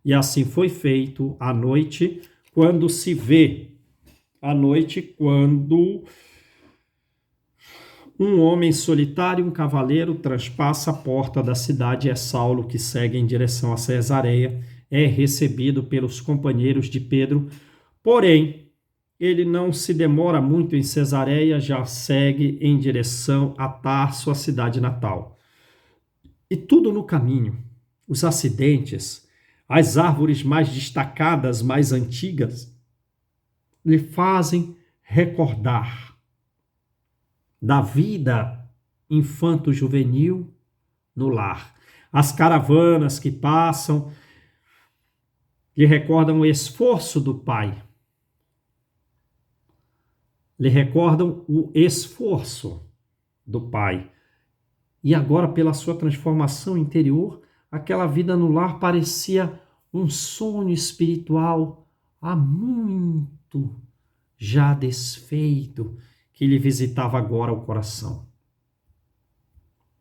E assim foi feito à noite, quando se vê, à noite, quando um homem solitário, um cavaleiro, transpassa a porta da cidade. É Saulo que segue em direção a Cesareia, é recebido pelos companheiros de Pedro, porém, ele não se demora muito em Cesareia, já segue em direção a Tarso, a cidade natal. E tudo no caminho, os acidentes, as árvores mais destacadas, mais antigas, lhe fazem recordar da vida infanto-juvenil no lar. As caravanas que passam lhe recordam o esforço do pai, lhe recordam o esforço do pai. E agora, pela sua transformação interior, aquela vida no lar parecia um sonho espiritual há muito já desfeito, que lhe visitava agora o coração.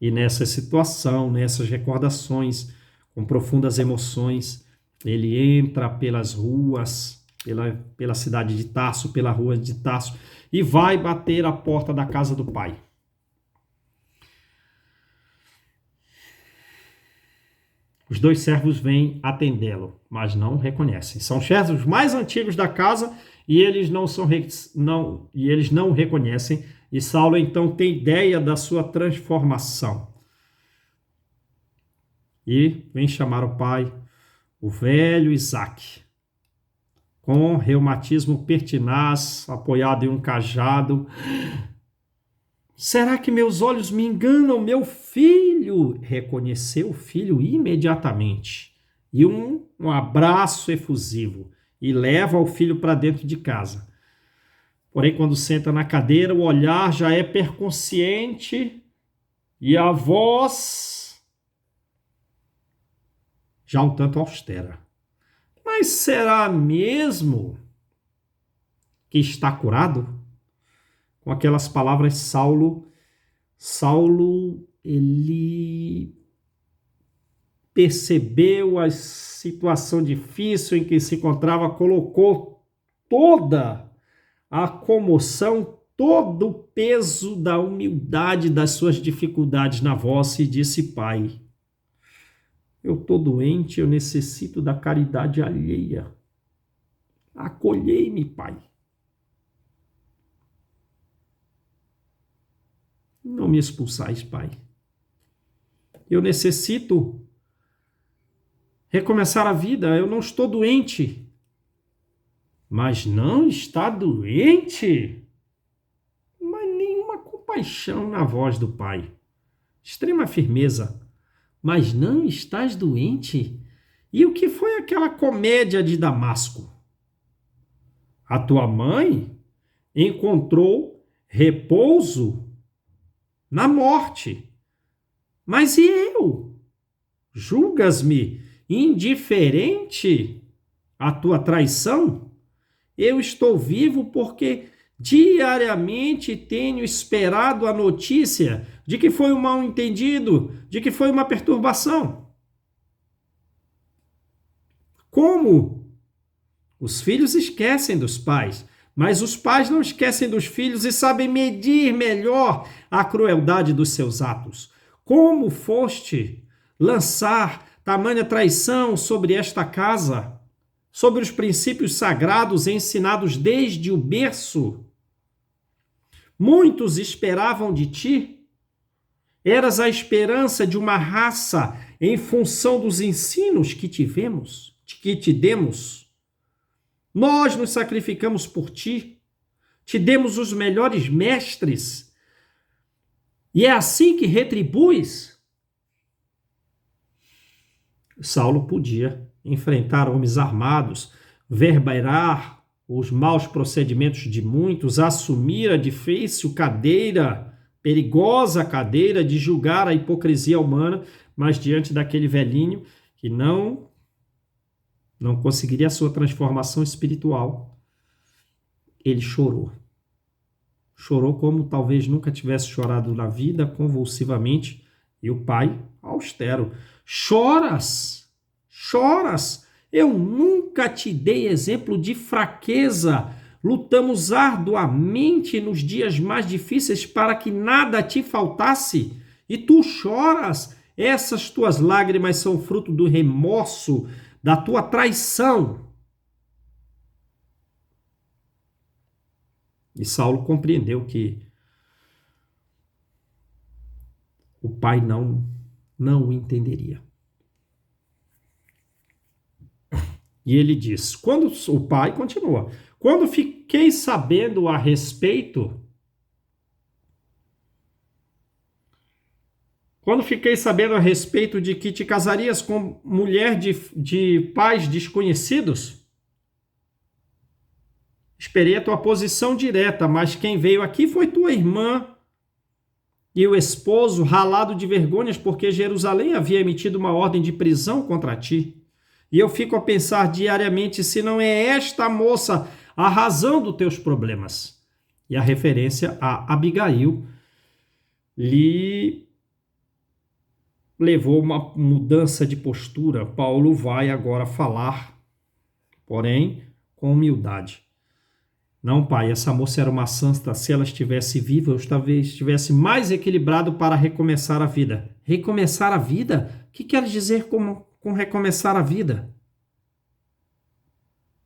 E nessa situação, nessas recordações, com profundas emoções, ele entra pelas ruas, pela cidade de Tarso, pela rua de Tarso, e vai bater a porta da casa do pai. Os dois servos vêm atendê-lo, mas não reconhecem. São servos mais antigos da casa e eles não reconhecem. E Saulo então tem ideia da sua transformação. E vem chamar o pai, o velho Isaque, com reumatismo pertinaz, apoiado em um cajado. Será que meus olhos me enganam? Meu filho! Reconheceu o filho imediatamente. E um abraço efusivo. E leva o filho para dentro de casa. Porém, quando senta na cadeira, o olhar já é perconsciente e a voz já um tanto austera. Mas será mesmo que está curado? Com aquelas palavras, Saulo, ele percebeu a situação difícil em que se encontrava, colocou toda a comoção, todo o peso da humildade das suas dificuldades na voz e disse: Pai, eu estou doente, eu necessito da caridade alheia. Acolhei-me, Pai. Não me expulsais, Pai. Eu necessito recomeçar a vida. Eu não estou doente. Mas não está doente? Mas nenhuma compaixão na voz do pai. Extrema firmeza. Mas não estás doente? E o que foi aquela comédia de Damasco? A tua mãe encontrou repouso na morte. Mas e eu? Julgas-me indiferente à tua traição? Eu estou vivo porque diariamente tenho esperado a notícia de que foi um mal-entendido, de que foi uma perturbação. Como? Os filhos esquecem dos pais, mas os pais não esquecem dos filhos e sabem medir melhor a crueldade dos seus atos. Como foste lançar tamanha traição sobre esta casa, sobre os princípios sagrados ensinados desde o berço? Muitos esperavam de ti. Eras a esperança de uma raça em função dos ensinos que que te demos. Nós nos sacrificamos por ti, te demos os melhores mestres, e é assim que retribuis? Saulo podia enfrentar homens armados, verberar os maus procedimentos de muitos, assumir a difícil cadeira, perigosa cadeira de julgar a hipocrisia humana, mas diante daquele velhinho que não conseguiria a sua transformação espiritual, ele chorou. Chorou como talvez nunca tivesse chorado na vida, convulsivamente, e o pai, austero: choras, choras, Eu nunca te dei exemplo de fraqueza. Lutamos arduamente nos dias mais difíceis para que nada te faltasse. E tu choras. Essas tuas lágrimas são fruto do remorso, da tua traição. E Saulo compreendeu que o pai não o entenderia. E ele diz, quando o pai continua, quando fiquei sabendo a respeito de que te casarias com mulher de pais desconhecidos, esperei a tua posição direta, mas quem veio aqui foi tua irmã e o esposo, ralado de vergonhas, porque Jerusalém havia emitido uma ordem de prisão contra ti. E eu fico a pensar diariamente se não é esta moça a razão dos teus problemas. E a referência a Abigail lhe levou uma mudança de postura. Paulo vai agora falar, porém, com humildade. Não, pai, essa moça era uma santa. Se ela estivesse viva, eu talvez estivesse mais equilibrado para recomeçar a vida. Recomeçar a vida? O que quer dizer com recomeçar a vida?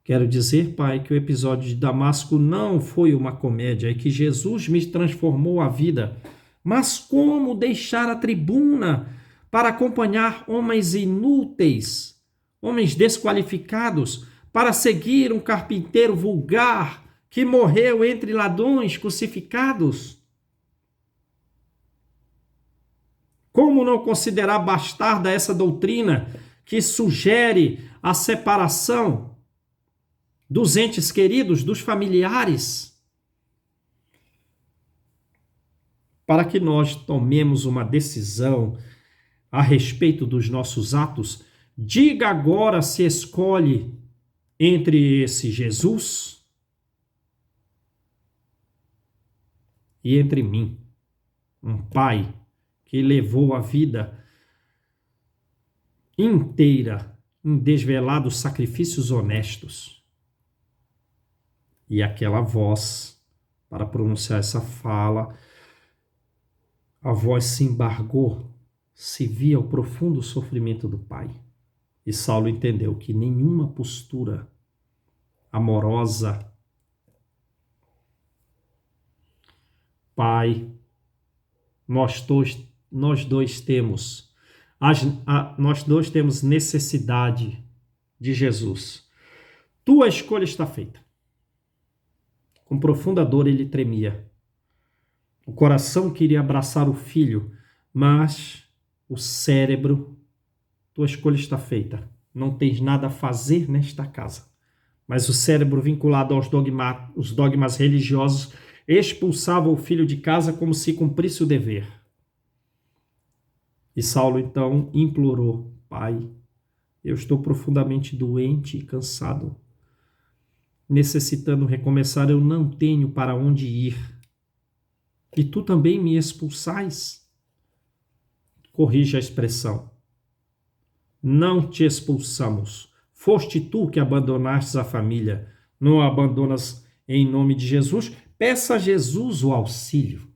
Quero dizer, pai, que o episódio de Damasco não foi uma comédia e que Jesus me transformou a vida. Mas como deixar a tribuna para acompanhar homens inúteis, homens desqualificados, para seguir um carpinteiro vulgar que morreu entre ladrões crucificados? Como não considerar bastarda essa doutrina que sugere a separação dos entes queridos, dos familiares? Para que nós tomemos uma decisão a respeito dos nossos atos, diga agora se escolhe entre esse Jesus e entre mim, um pai que levou a vida inteira em desvelados sacrifícios honestos. E aquela voz, para pronunciar essa fala, a voz se embargou, se via o profundo sofrimento do pai. E Saulo entendeu que nenhuma postura amorosa, pai, nós dois temos necessidade de Jesus. Tua escolha está feita. Com profunda dor ele tremia. O coração queria abraçar o filho, mas o cérebro, tua escolha está feita. Não tens nada a fazer nesta casa. Mas o cérebro, vinculado aos dogmas religiosos, expulsava o filho de casa como se cumprisse o dever. E Saulo então implorou: pai, eu estou profundamente doente e cansado. Necessitando recomeçar, eu não tenho para onde ir. E tu também me expulsais? Corrija a expressão. Não te expulsamos. Foste tu que abandonaste a família. Não a abandonas em nome de Jesus? Peça a Jesus o auxílio.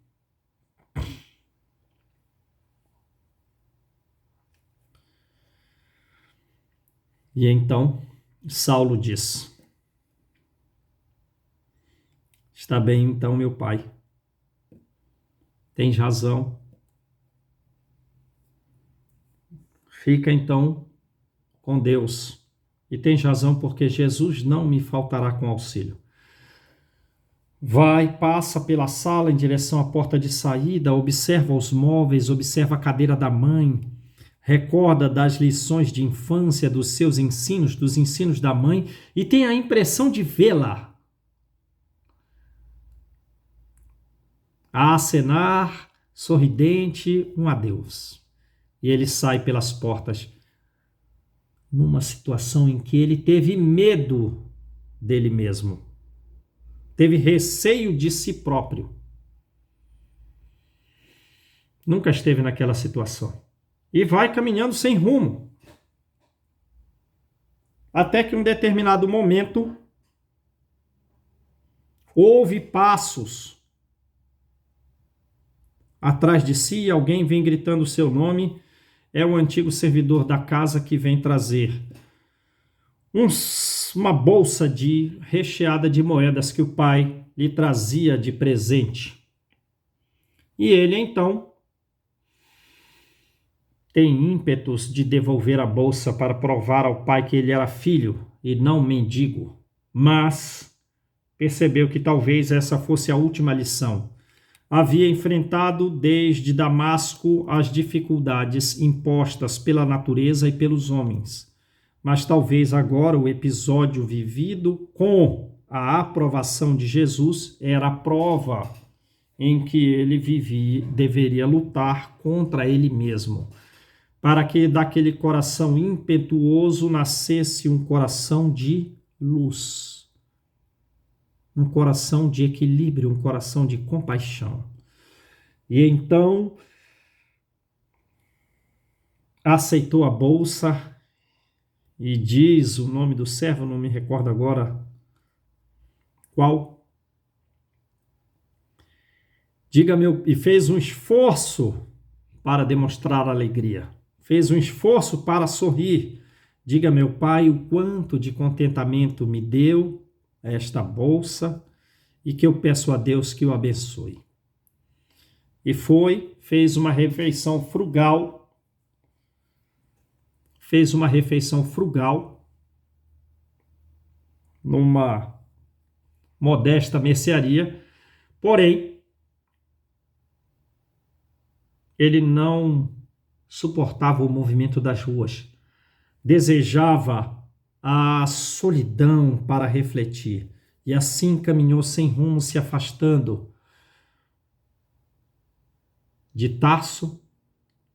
E então Saulo diz: está bem então, meu pai. Tens razão. Fica então com Deus. E tens razão, porque Jesus não me faltará com auxílio. Vai, passa pela sala em direção à porta de saída, observa os móveis, observa a cadeira da mãe, recorda das lições de infância, dos seus ensinos, dos ensinos da mãe, e tem a impressão de vê-la a acenar, sorridente, um adeus. E ele sai pelas portas numa situação em que ele teve medo dele mesmo. Teve receio de si próprio. Nunca esteve naquela situação. E vai caminhando sem rumo. Até que em um determinado momento houve passos atrás de si, alguém vem gritando o seu nome, é o antigo servidor da casa que vem trazer uma bolsa recheada de moedas que o pai lhe trazia de presente. E ele então tem ímpetos de devolver a bolsa para provar ao pai que ele era filho e não mendigo, mas percebeu que talvez essa fosse a última lição. Havia enfrentado desde Damasco as dificuldades impostas pela natureza e pelos homens. Mas talvez agora o episódio vivido com a aprovação de Jesus era a prova em que ele deveria lutar contra ele mesmo, para que daquele coração impetuoso nascesse um coração de luz. Um coração de equilíbrio, um coração de compaixão. E então aceitou a bolsa e diz o nome do servo, não me recordo agora qual. E fez um esforço para demonstrar alegria. Fez um esforço para sorrir. Diga, meu pai, o quanto de contentamento me deu esta bolsa e que eu peço a Deus que o abençoe. E fez uma refeição frugal, numa modesta mercearia, porém, ele não suportava o movimento das ruas, desejava a solidão para refletir, e assim caminhou sem rumo, se afastando de Tarso,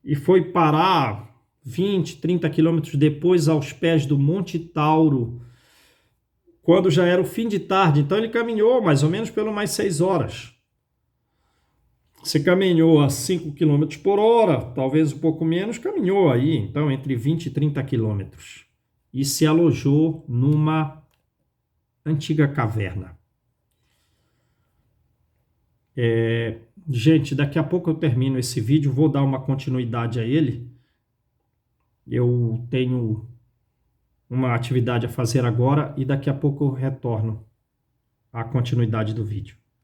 e foi parar 20, 30 quilômetros depois aos pés do Monte Tauro, quando já era o fim de tarde. Então ele caminhou mais ou menos pelo mais 6 horas. Se caminhou a 5 quilômetros por hora, talvez um pouco menos, caminhou aí, então, entre 20 e 30 quilômetros. E se alojou numa antiga caverna. Gente, daqui a pouco eu termino esse vídeo, vou dar uma continuidade a ele. Eu tenho uma atividade a fazer agora e daqui a pouco eu retorno à continuidade do vídeo.